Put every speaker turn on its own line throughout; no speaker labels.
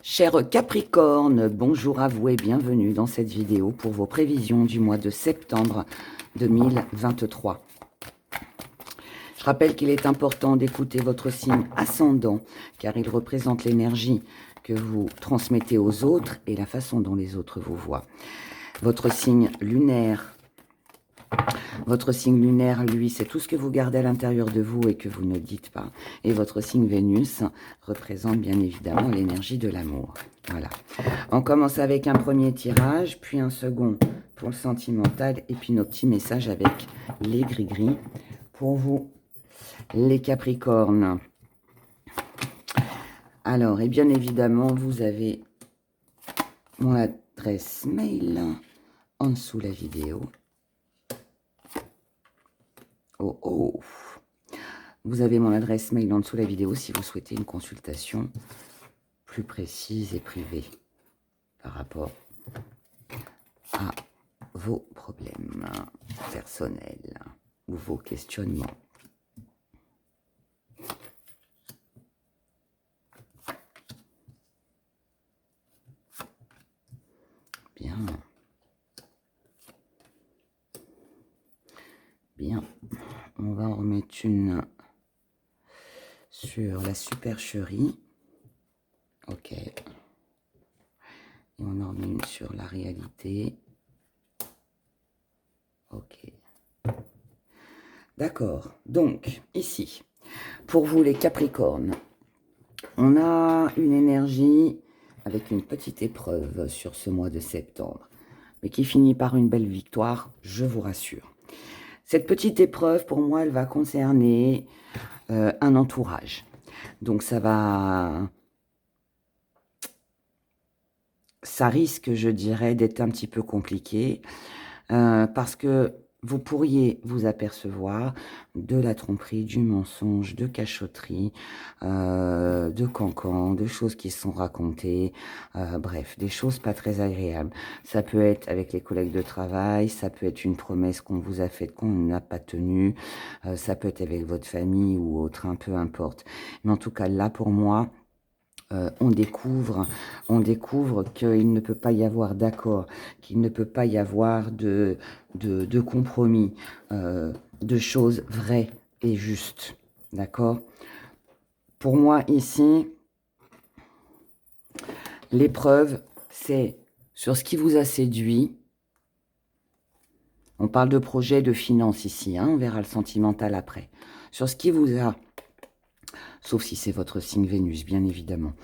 Chers Capricorne, bonjour à vous et bienvenue dans cette vidéo pour vos prévisions du mois de septembre 2023. Je rappelle qu'il est important d'écouter votre signe ascendant car il représente l'énergie que vous transmettez aux autres et la façon dont les autres vous voient. Votre signe lunaire, lui, c'est tout ce que vous gardez à l'intérieur de vous et que vous ne dites pas. Et votre signe Vénus représente bien évidemment l'énergie de l'amour. Voilà. On commence avec un premier tirage, puis un second pour le sentimental, et puis nos petits messages avec les gris-gris pour vous, les Capricornes. Alors, et bien évidemment, vous avez mon adresse mail en dessous de la vidéo. Oh, oh. Vous avez mon adresse mail en dessous de la vidéo si vous souhaitez une consultation plus précise et privée par rapport à vos problèmes personnels ou vos questionnements. Bien. Bien. On va en remettre une sur la supercherie. Ok. Et on en remet une sur la réalité. Ok. D'accord. Donc, ici, pour vous les Capricornes, on a une énergie avec une petite épreuve sur ce mois de septembre, mais qui finit par une belle victoire, je vous rassure. Cette petite épreuve, pour moi, elle va concerner un entourage. Donc, ça risque, je dirais, d'être un petit peu compliqué parce que vous pourriez vous apercevoir de la tromperie, du mensonge, de cachotterie, de cancans, de choses qui sont racontées, bref, des choses pas très agréables. Ça peut être avec les collègues de travail, ça peut être une promesse qu'on vous a faite qu'on n'a pas tenue, ça peut être avec votre famille ou autre, hein, peu importe. Mais en tout cas, là, pour moi, on découvre qu'il ne peut pas y avoir d'accord, qu'il ne peut pas y avoir de compromis, de choses vraies et justes. D'accord? Pour moi, ici, l'épreuve, c'est sur ce qui vous a séduit. On parle de projet de finance ici, hein, on verra le sentimental après. Sur ce qui vous a... Sauf si c'est votre signe Vénus, bien évidemment.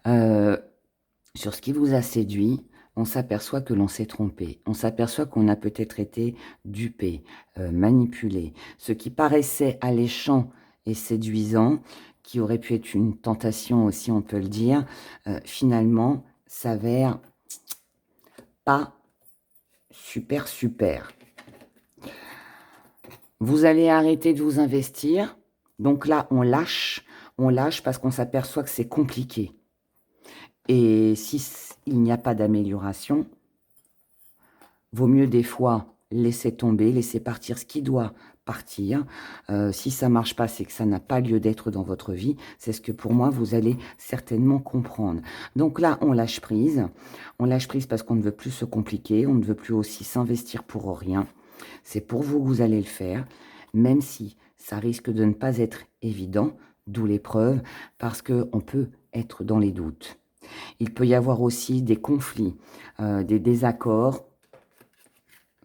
Sur ce qui vous a séduit, on s'aperçoit que l'on s'est trompé. On s'aperçoit qu'on a peut-être été dupé, manipulé. Ce qui paraissait alléchant et séduisant, qui aurait pu être une tentation aussi, on peut le dire, finalement, s'avère pas super, super. Vous allez arrêter de vous investir. Donc là, on lâche parce qu'on s'aperçoit que c'est compliqué. Et si il n'y a pas d'amélioration, vaut mieux des fois laisser tomber, laisser partir ce qui doit partir. Si ça ne marche pas, c'est que ça n'a pas lieu d'être dans votre vie. C'est ce que pour moi, vous allez certainement comprendre. Donc là, on lâche prise. On lâche prise parce qu'on ne veut plus se compliquer. On ne veut plus aussi s'investir pour rien. C'est pour vous que vous allez le faire, même si ça risque de ne pas être évident, d'où l'épreuve, parce qu'on peut être dans les doutes. Il peut y avoir aussi des conflits, des désaccords,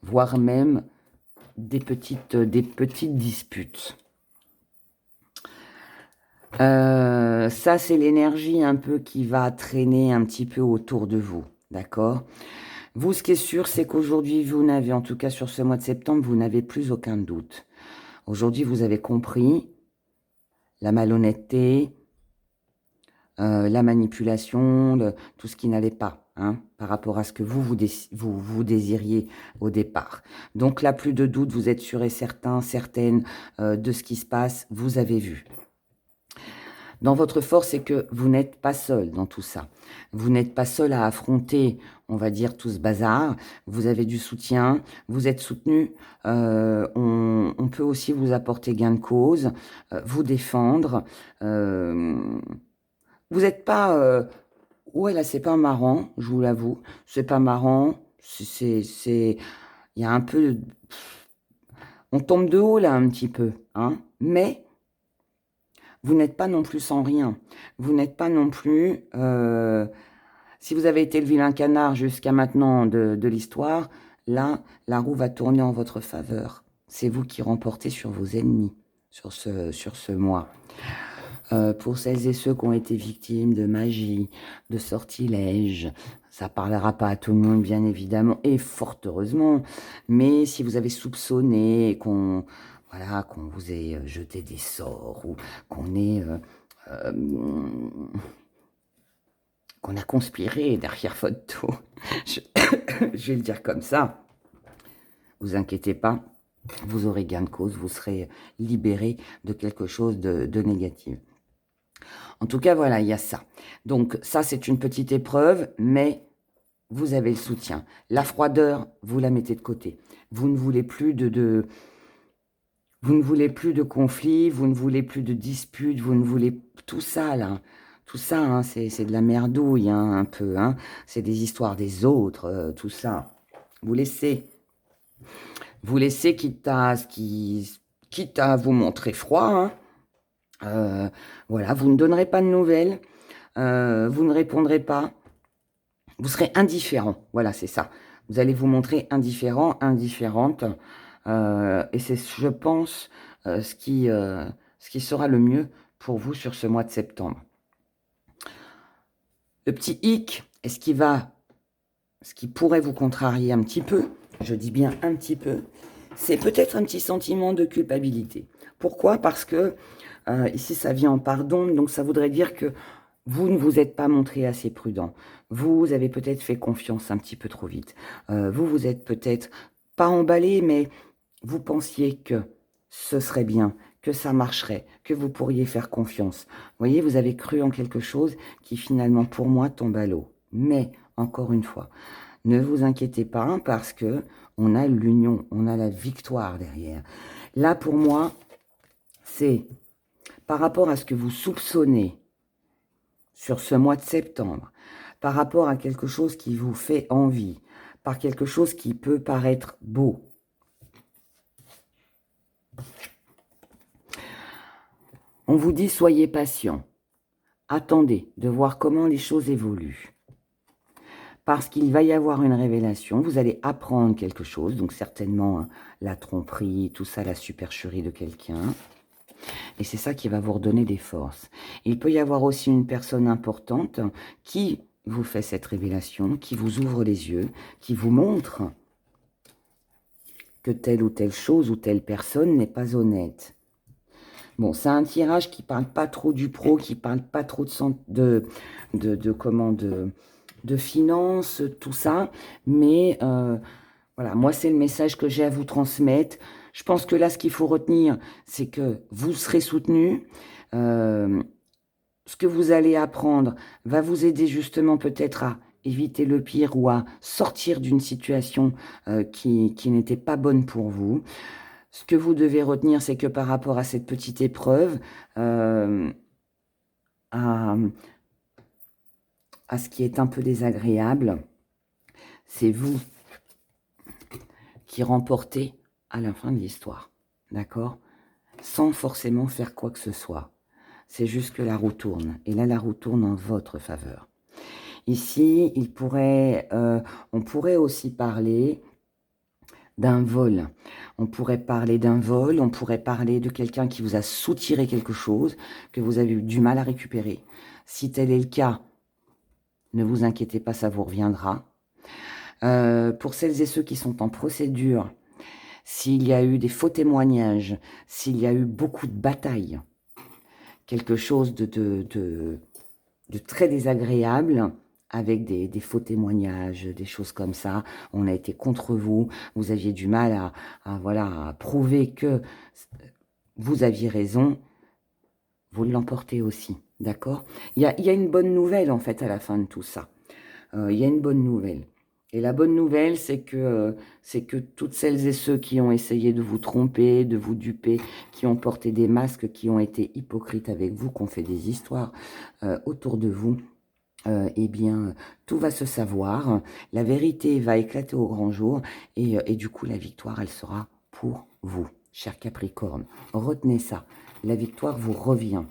voire même des petites disputes. Ça, c'est l'énergie un peu qui va traîner un petit peu autour de vous, d'accord? Vous, ce qui est sûr, c'est qu'aujourd'hui, vous n'avez, en tout cas sur ce mois de septembre, vous n'avez plus aucun doute. Aujourd'hui, vous avez compris la malhonnêteté, la manipulation, tout ce qui n'allait pas, hein, par rapport à ce que vous désiriez au départ. Donc là, plus de doute, vous êtes sûr et certain, certaine de ce qui se passe, vous avez vu. Dans votre force, c'est que vous n'êtes pas seul dans tout ça. Vous n'êtes pas seul à affronter, on va dire, tout ce bazar. Vous avez du soutien, vous êtes soutenu. On peut aussi vous apporter gain de cause, vous défendre. Vous n'êtes pas Ouais, là, c'est pas marrant, je vous l'avoue. C'est pas marrant. Il y a un peu... On tombe de haut, là, un petit peu. Hein, mais vous n'êtes pas non plus sans rien. Vous n'êtes pas non plus... si vous avez été le vilain canard jusqu'à maintenant de l'histoire, là, la roue va tourner en votre faveur. C'est vous qui remportez sur vos ennemis sur ce mois. Pour celles et ceux qui ont été victimes de magie, de sortilèges, ça parlera pas à tout le monde, bien évidemment, et fort heureusement. Mais si vous avez soupçonné qu'on vous ait jeté des sorts ou euh, qu'on a conspiré derrière votre dos, je, je vais le dire comme ça, vous inquiétez pas, vous aurez gain de cause, vous serez libéré de quelque chose de négatif. En tout cas, voilà, il y a ça. Donc ça, c'est une petite épreuve, mais vous avez le soutien. La froideur, vous la mettez de côté. Vous ne voulez plus vous ne voulez plus de conflits, vous ne voulez plus de disputes, vous ne voulez tout ça là. Tout ça, hein, c'est de la merdouille, hein, un peu. Hein. C'est des histoires des autres, tout ça. Vous laissez. Vous laissez, quitte à vous montrer froid. Hein. Voilà, vous ne donnerez pas de nouvelles. Vous ne répondrez pas. Vous serez indifférent. Voilà, c'est ça. Vous allez vous montrer indifférent, indifférente. Et c'est, je pense, ce qui sera le mieux pour vous sur ce mois de septembre. Le petit hic, et ce qui pourrait vous contrarier un petit peu, je dis bien un petit peu, c'est peut-être un petit sentiment de culpabilité. Pourquoi? Parce que ici, ça vient en pardon, donc ça voudrait dire que vous ne vous êtes pas montré assez prudent. Vous avez peut-être fait confiance un petit peu trop vite. Vous êtes peut-être pas emballé, mais vous pensiez que ce serait bien, que ça marcherait, que vous pourriez faire confiance. Vous voyez, vous avez cru en quelque chose qui finalement, pour moi, tombe à l'eau. Mais, encore une fois, ne vous inquiétez pas parce que on a l'union, on a la victoire derrière. Là, pour moi, c'est par rapport à ce que vous soupçonnez sur ce mois de septembre, par rapport à quelque chose qui vous fait envie, par quelque chose qui peut paraître beau. On vous dit, soyez patient. Attendez de voir comment les choses évoluent. Parce qu'il va y avoir une révélation, vous allez apprendre quelque chose, donc certainement la tromperie, tout ça, la supercherie de quelqu'un. Et c'est ça qui va vous redonner des forces. Il peut y avoir aussi une personne importante qui vous fait cette révélation, qui vous ouvre les yeux, qui vous montre que telle ou telle chose ou telle personne n'est pas honnête. Bon, c'est un tirage qui parle pas trop du pro, qui parle pas trop de finances, tout ça. Mais voilà, moi, c'est le message que j'ai à vous transmettre. Je pense que là, ce qu'il faut retenir, c'est que vous serez soutenu. Ce que vous allez apprendre va vous aider justement peut-être à éviter le pire ou à sortir d'une situation qui n'était pas bonne pour vous. Ce que vous devez retenir, c'est que par rapport à cette petite épreuve, à ce qui est un peu désagréable, c'est vous qui remportez à la fin de l'histoire, d'accord? Sans forcément faire quoi que ce soit. C'est juste que la roue tourne, et là, la roue tourne en votre faveur. Ici, on pourrait aussi parler d'un vol. On pourrait parler d'un vol, on pourrait parler de quelqu'un qui vous a soutiré quelque chose, que vous avez eu du mal à récupérer. Si tel est le cas, ne vous inquiétez pas, ça vous reviendra. Pour celles et ceux qui sont en procédure, s'il y a eu des faux témoignages, s'il y a eu beaucoup de batailles, quelque chose de très désagréable, avec des faux témoignages, des choses comme ça. On a été contre vous, vous aviez du mal à prouver que vous aviez raison. Vous l'emportez aussi, d'accord? Il y a une bonne nouvelle, en fait, à la fin de tout ça. Il y a une bonne nouvelle. Et la bonne nouvelle, c'est que toutes celles et ceux qui ont essayé de vous tromper, de vous duper, qui ont porté des masques, qui ont été hypocrites avec vous, qui ont fait des histoires autour de vous, eh bien, tout va se savoir, la vérité va éclater au grand jour, et du coup, la victoire, elle sera pour vous, cher Capricorne. Retenez ça, la victoire vous revient,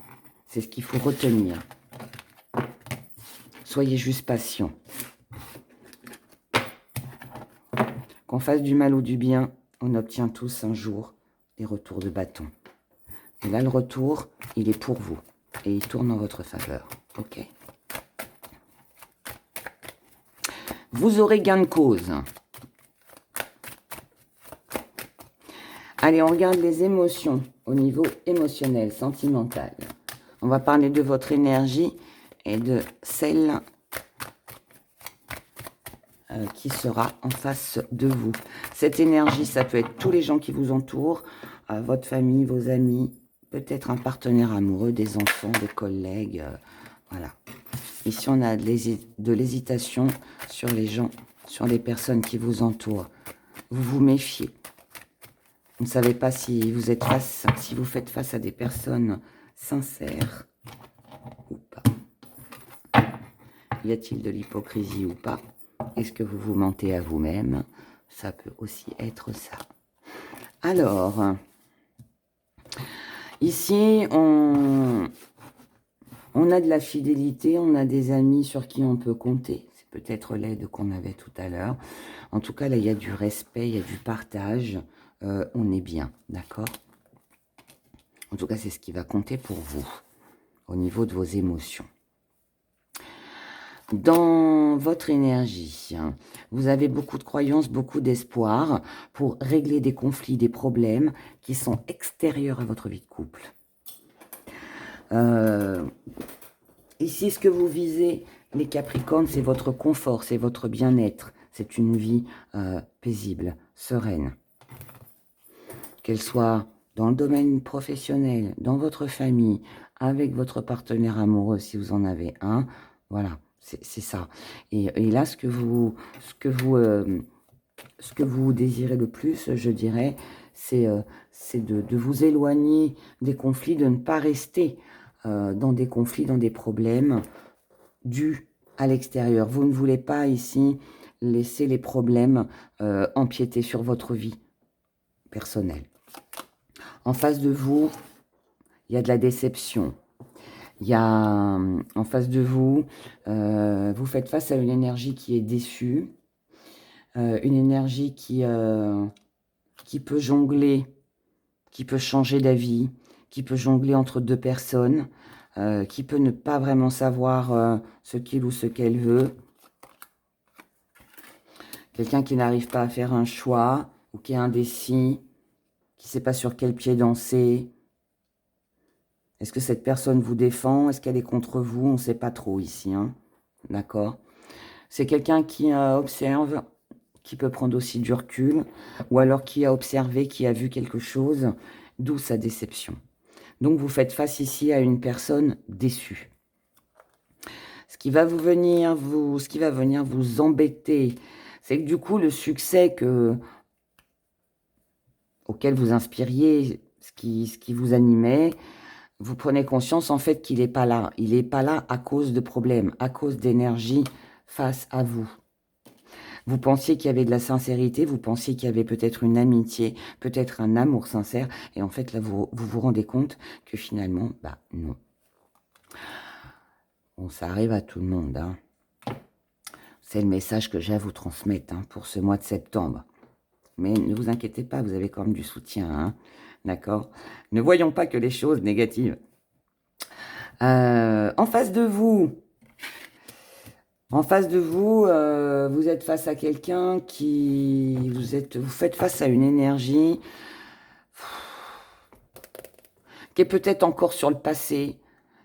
c'est ce qu'il faut retenir. Soyez juste patient. Qu'on fasse du mal ou du bien, on obtient tous un jour des retours de bâton. Et là, le retour, il est pour vous, et il tourne en votre faveur, ok? Vous aurez gain de cause. Allez, on regarde les émotions au niveau émotionnel, sentimental. On va parler de votre énergie et de celle qui sera en face de vous. Cette énergie, ça peut être tous les gens qui vous entourent, votre famille, vos amis, peut-être un partenaire amoureux, des enfants, des collègues, voilà. Ici, on a de l'hésitation sur les gens, sur les personnes qui vous entourent. Vous vous méfiez. Vous ne savez pas si vous êtes si vous faites face à des personnes sincères ou pas. Y a-t-il de l'hypocrisie ou pas? Est-ce que vous vous mentez à vous-même? Ça peut aussi être ça. Alors, ici, on a de la fidélité, on a des amis sur qui on peut compter. C'est peut-être l'aide qu'on avait tout à l'heure. En tout cas, là, il y a du respect, il y a du partage. On est bien, d'accord? En tout cas, c'est ce qui va compter pour vous, au niveau de vos émotions. Dans votre énergie, vous avez beaucoup de croyances, beaucoup d'espoir pour régler des conflits, des problèmes qui sont extérieurs à votre vie de couple. Ici, ce que vous visez, les Capricornes, c'est votre confort, c'est votre bien-être. C'est une vie paisible, sereine. Qu'elle soit dans le domaine professionnel, dans votre famille, avec votre partenaire amoureux, si vous en avez un, voilà. C'est ça. Et là, ce que vous désirez le plus, je dirais, c'est de vous éloigner des conflits, de ne pas rester dans des conflits, dans des problèmes dus à l'extérieur. Vous ne voulez pas ici laisser les problèmes empiéter sur votre vie personnelle. En face de vous, il y a de la déception. Il y a en face de vous, vous faites face à une énergie qui est déçue, une énergie qui peut jongler, qui peut changer d'avis, qui peut jongler entre deux personnes, qui peut ne pas vraiment savoir ce qu'il ou ce qu'elle veut. Quelqu'un qui n'arrive pas à faire un choix, ou qui est indécis, qui ne sait pas sur quel pied danser. Est-ce que cette personne vous défend? Est-ce qu'elle est contre vous? On ne sait pas trop ici, hein. D'accord? C'est quelqu'un qui observe, qui peut prendre aussi du recul, ou alors qui a observé, qui a vu quelque chose, d'où sa déception. Donc vous faites face ici à une personne déçue. Ce qui va venir vous embêter, c'est que du coup le succès auquel vous inspiriez, ce qui vous animait, vous prenez conscience en fait qu'il n'est pas là. Il n'est pas là à cause de problèmes, à cause d'énergie face à vous. Vous pensiez qu'il y avait de la sincérité, vous pensiez qu'il y avait peut-être une amitié, peut-être un amour sincère, et en fait là vous rendez compte que finalement, bah non. Bon, ça arrive à tout le monde, hein. C'est le message que j'ai à vous transmettre pour ce mois de septembre. Mais ne vous inquiétez pas, vous avez quand même du soutien, hein, d'accord? Ne voyons pas que les choses négatives. En face de vous, vous êtes face à quelqu'un vous faites face à une énergie qui est peut-être encore sur le passé,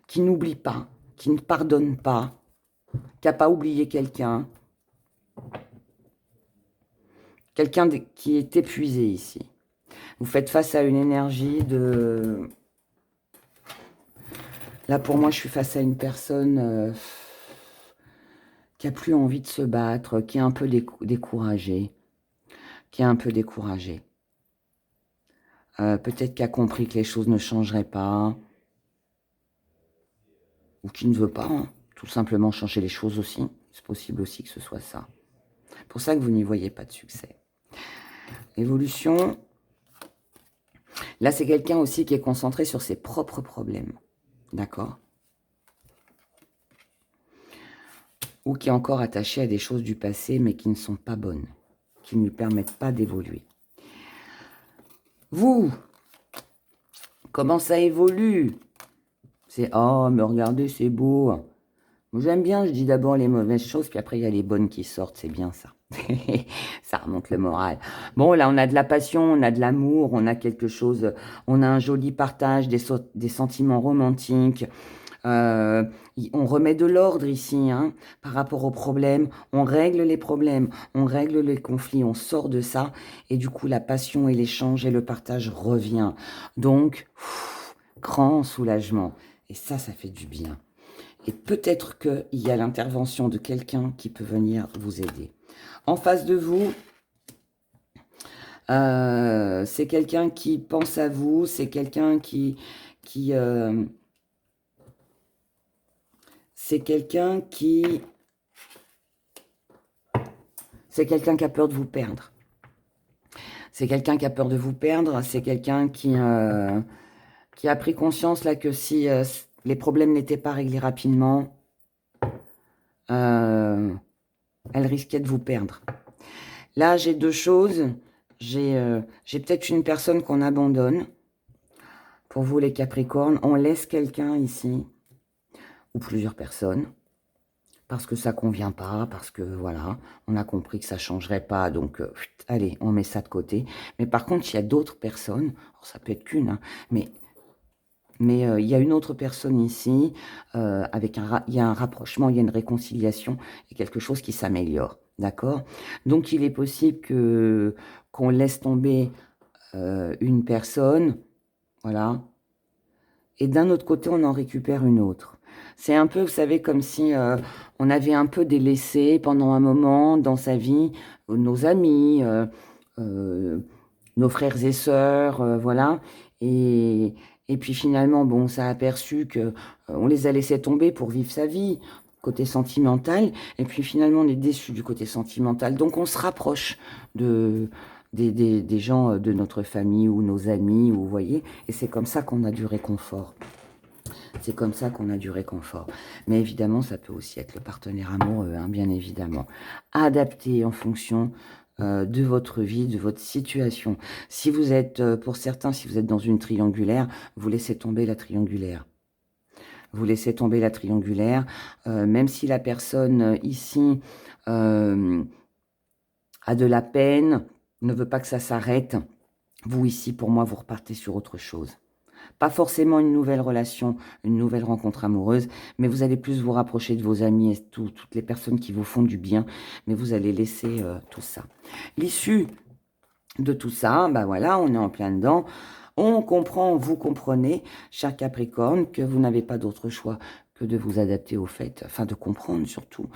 qui n'oublie pas, qui ne pardonne pas, qui n'a pas oublié quelqu'un. Quelqu'un qui est épuisé ici. Vous faites face à une énergie de... Là, pour moi, je suis face à une personne qui n'a plus envie de se battre, qui est un peu découragée. Peut-être qui a compris que les choses ne changeraient pas. Ou qui ne veut pas, hein, tout simplement changer les choses aussi. C'est possible aussi que ce soit ça. C'est pour ça que vous n'y voyez pas de succès. Évolution. Là, c'est quelqu'un aussi qui est concentré sur ses propres problèmes. D'accord? Ou qui est encore attaché à des choses du passé, mais qui ne sont pas bonnes, qui ne lui permettent pas d'évoluer. Vous, comment ça évolue? C'est « Oh, mais regardez, c'est beau ». J'aime bien, je dis d'abord les mauvaises choses, puis après il y a les bonnes qui sortent, c'est bien ça. Ça remonte le moral. Bon, là, on a de la passion, on a de l'amour, on a quelque chose, on a un joli partage, des sentiments romantiques. On remet de l'ordre ici, hein, par rapport aux problèmes. On règle les problèmes, on règle les conflits, on sort de ça. Et du coup, la passion et l'échange et le partage revient. Donc, grand soulagement. Et ça fait du bien. Et peut-être qu'il y a l'intervention de quelqu'un qui peut venir vous aider. En face de vous, c'est quelqu'un qui pense à vous, c'est quelqu'un c'est quelqu'un qui a peur de vous perdre. C'est quelqu'un qui a peur de vous perdre, c'est quelqu'un qui a pris conscience là que si les problèmes n'étaient pas réglés rapidement, elle risquait de vous perdre. Là, j'ai deux choses. J'ai peut-être une personne qu'on abandonne. Pour vous, les Capricornes, on laisse quelqu'un ici, ou plusieurs personnes, parce que ça convient pas, parce que voilà, on a compris que ça changerait pas, donc allez, on met ça de côté. Mais par contre, il y a d'autres personnes, alors ça peut être qu'une, hein, mais il y a une autre personne ici, il y a un rapprochement, il y a une réconciliation, il y a quelque chose qui s'améliore, d'accord? Donc il est possible qu'on laisse tomber une personne, voilà, et d'un autre côté, on en récupère une autre. C'est un peu, vous savez, comme si on avait un peu délaissé pendant un moment dans sa vie nos amis, nos frères et sœurs, voilà. Et puis finalement, bon, on s'est aperçu que on les a laissés tomber pour vivre sa vie, côté sentimental. Et puis finalement, on est déçu du côté sentimental. Donc on se rapproche des gens de notre famille ou nos amis, vous voyez. Et c'est comme ça qu'on a du réconfort. C'est comme ça qu'on a du réconfort. Mais évidemment, ça peut aussi être le partenaire amoureux, hein, bien évidemment. Adapté en fonction de votre vie, de votre situation. Si vous êtes, pour certains, si vous êtes dans une triangulaire, vous laissez tomber la triangulaire. Vous laissez tomber la triangulaire, même si la personne ici a de la peine, ne veut pas que ça s'arrête. Vous ici, pour moi, vous repartez sur autre chose. Pas forcément une nouvelle relation, une nouvelle rencontre amoureuse, mais vous allez plus vous rapprocher de vos amis et toutes les personnes qui vous font du bien, mais vous allez laisser tout ça. L'issue de tout ça, ben voilà, on est en plein dedans. On comprend, vous comprenez, cher Capricorne, que vous n'avez pas d'autre choix que de vous adapter au fait, enfin de comprendre surtout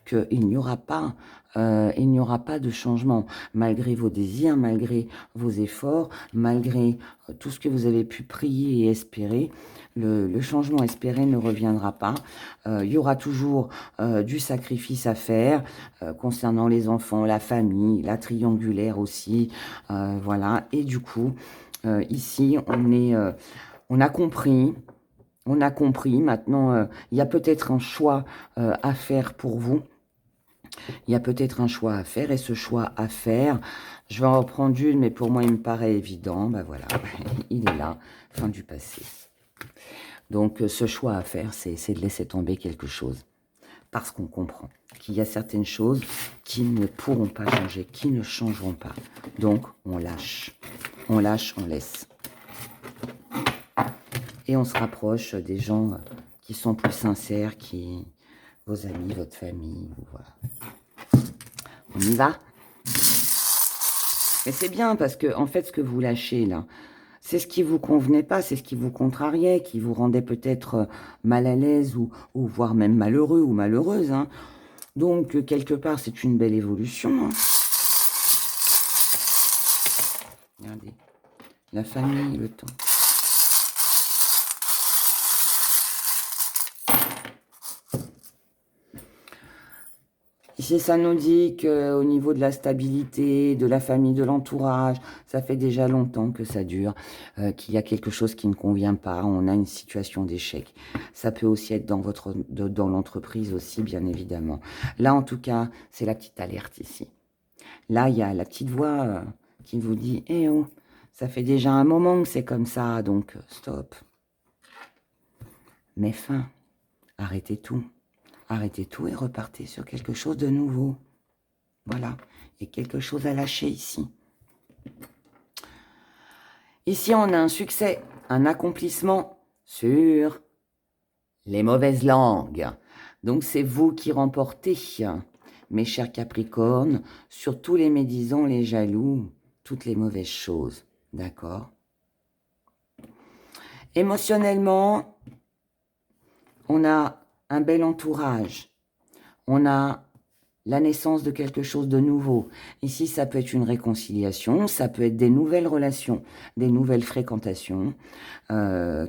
qu'il n'y aura pas, de changement malgré vos désirs, malgré vos efforts, malgré tout ce que vous avez pu prier et espérer. Le changement espéré ne reviendra pas. Il y aura toujours du sacrifice à faire concernant les enfants, la famille, la triangulaire aussi, voilà. Et du coup, ici, on a compris. On a compris. Maintenant, il y a peut-être un choix à faire pour vous. Il y a peut-être un choix à faire. Et ce choix à faire, je vais en reprendre une, mais pour moi, il me paraît évident. Ben voilà, il est là, fin du passé. Donc, ce choix à faire, c'est de laisser tomber quelque chose. Parce qu'on comprend qu'il y a certaines choses qui ne pourront pas changer, qui ne changeront pas. Donc, on lâche. On lâche, on laisse. Et on se rapproche des gens qui sont plus sincères, vos amis, votre famille, voilà. On y va. Mais c'est bien parce que, en fait, ce que vous lâchez là, c'est ce qui vous convenait pas, c'est ce qui vous contrariait, qui vous rendait peut-être mal à l'aise ou voire même malheureux ou malheureuse. Hein. Donc, quelque part, c'est une belle évolution. Hein. Regardez, la famille, le temps. Ici, ça nous dit qu'au niveau de la stabilité, de la famille, de l'entourage, ça fait déjà longtemps que ça dure, qu'il y a quelque chose qui ne convient pas, on a une situation d'échec. Ça peut aussi être dans l'entreprise aussi, bien évidemment. Là, en tout cas, c'est la petite alerte ici. Là, il y a la petite voix qui vous dit « Eh oh, ça fait déjà un moment que c'est comme ça, donc stop. Mets fin. Arrêtez tout. Arrêtez tout et repartez sur quelque chose de nouveau. » Voilà. Il y a quelque chose à lâcher ici. Ici, on a un succès, un accomplissement sur les mauvaises langues. Donc, c'est vous qui remportez, mes chers Capricornes, sur tous les médisants, les jaloux, toutes les mauvaises choses. D'accord? Émotionnellement, on a un bel entourage. On a la naissance de quelque chose de nouveau. Ici, ça peut être une réconciliation, ça peut être des nouvelles relations, des nouvelles fréquentations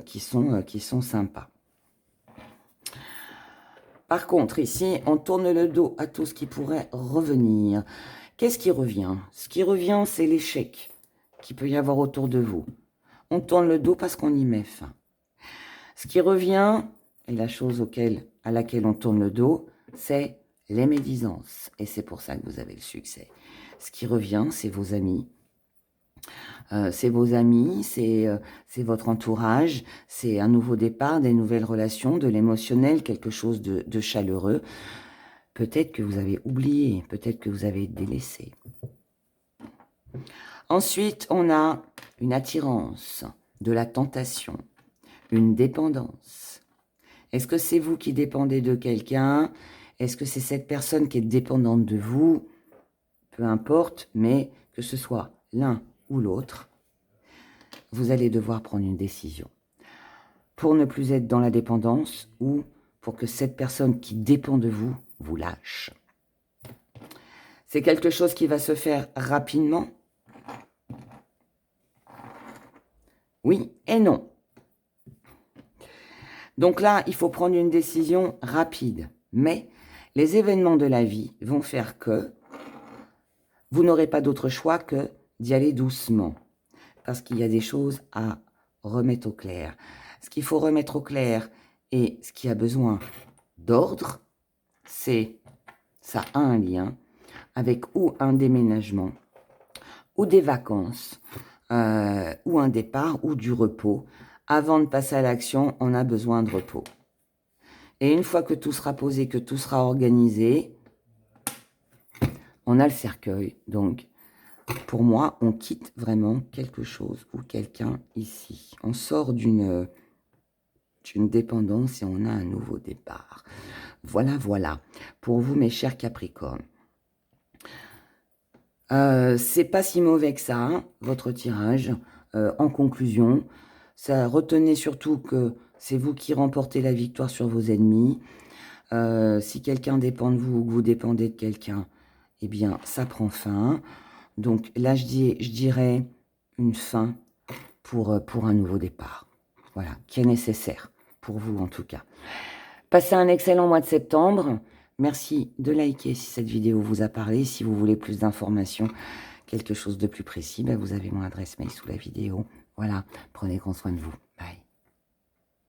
qui sont sympas. Par contre, ici, on tourne le dos à tout ce qui pourrait revenir. Qu'est-ce qui revient? Ce qui revient, c'est l'échec qu'il peut y avoir autour de vous. On tourne le dos parce qu'on y met fin. Ce qui revient, et la chose à laquelle on tourne le dos, c'est les médisances. Et c'est pour ça que vous avez le succès. Ce qui revient, c'est vos amis. C'est vos amis, c'est votre entourage, c'est un nouveau départ, des nouvelles relations, de l'émotionnel, quelque chose de chaleureux. Peut-être que vous avez oublié, peut-être que vous avez délaissé. Ensuite, on a une attirance, de la tentation, une dépendance. Est-ce que c'est vous qui dépendez de quelqu'un? Est-ce que c'est cette personne qui est dépendante de vous? Peu importe, mais que ce soit l'un ou l'autre, vous allez devoir prendre une décision. Pour ne plus être dans la dépendance ou pour que cette personne qui dépend de vous, vous lâche. C'est quelque chose qui va se faire rapidement? Oui et non. Donc là, il faut prendre une décision rapide. Mais les événements de la vie vont faire que vous n'aurez pas d'autre choix que d'y aller doucement. Parce qu'il y a des choses à remettre au clair. Ce qu'il faut remettre au clair et ce qui a besoin d'ordre, ça a un lien avec ou un déménagement, ou des vacances, ou un départ, ou du repos. Avant de passer à l'action, on a besoin de repos. Et une fois que tout sera posé, que tout sera organisé, on a le cercueil. Donc, pour moi, on quitte vraiment quelque chose ou quelqu'un ici. On sort d'une dépendance et on a un nouveau départ. Voilà, voilà. Pour vous, mes chers Capricornes. C'est pas si mauvais que ça, hein, votre tirage. En conclusion, ça, retenez surtout que c'est vous qui remportez la victoire sur vos ennemis. Si quelqu'un dépend de vous ou que vous dépendez de quelqu'un, eh bien, ça prend fin. Donc là, je dirais une fin pour un nouveau départ. Voilà, qui est nécessaire, pour vous en tout cas. Passez un excellent mois de septembre. Merci de liker si cette vidéo vous a parlé. Si vous voulez plus d'informations, quelque chose de plus précis, ben vous avez mon adresse mail sous la vidéo. Voilà, prenez grand soin de vous.